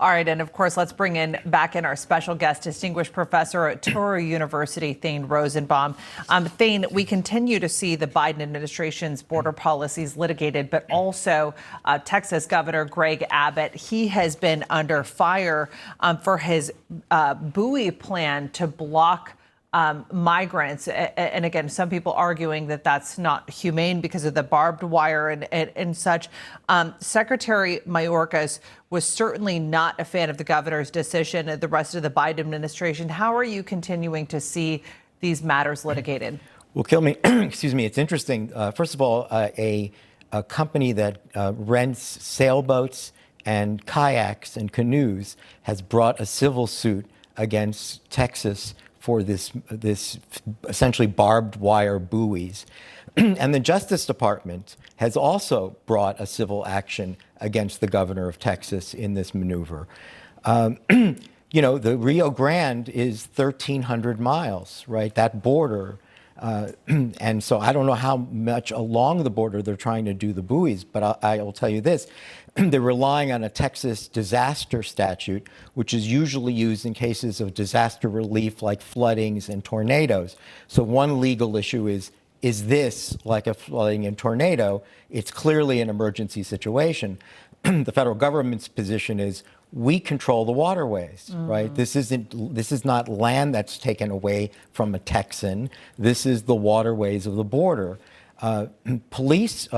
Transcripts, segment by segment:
All right, and of course, let's bring back in our special guest, distinguished professor at Touro University, Thane Rosenbaum. Thane, we continue to see the Biden administration's border policies litigated, but also Texas Governor Greg Abbott. He has been under fire for his buoy plan to block migrants. And again, some people arguing that that's not humane because of the barbed wire and such. Secretary Mayorkas was certainly not a fan of the governor's decision and the rest of the Biden administration. How are you continuing to see these matters litigated? Well, excuse me, it's interesting. First of all, a company that rents sailboats and kayaks and canoes has brought a civil suit against Texas for this essentially barbed wire buoys. And the Justice Department has also brought a civil action against the governor of Texas in this maneuver. You know, the Rio Grande is 1,300 miles, right? That border. And so I don't know how much along the border they're trying to do the buoys, but I will tell you this. They're relying on a Texas disaster statute, which is usually used in cases of disaster relief like floodings and tornadoes. So one legal issue is this like a flooding and tornado? It's clearly an emergency situation. The federal government's position is we control the waterways, right? This is not land that's taken away from a Texan. This is the waterways of the border. Police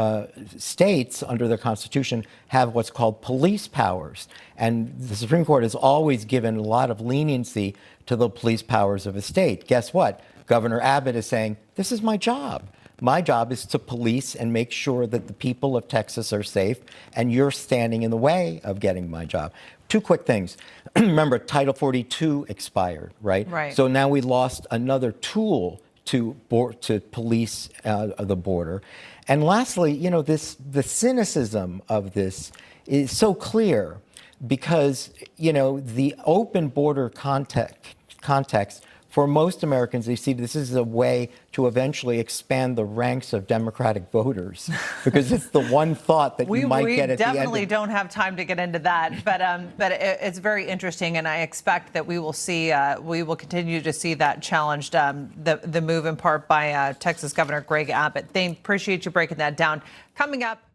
states under the Constitution have what's called police powers. And the Supreme Court has always given a lot of leniency to the police powers of a state. Guess what? Governor Abbott is saying, this is my job. My job is to police and make sure that the people of Texas are safe, and you're standing in the way of getting my job. Two quick things. Remember, Title 42 expired, right? Right. So now we lost another tool to police the border. And lastly, you know, the cynicism of this is so clear because, you know, the open border context for most Americans, they see this as a way to eventually expand the ranks of Democratic voters because it's the one thought that you might get at the end. We definitely don't have time to get into that, but it's very interesting, and I expect that we will continue to see that challenged, the move in part by Texas Governor Greg Abbott. Thane, appreciate you breaking that down. Coming up.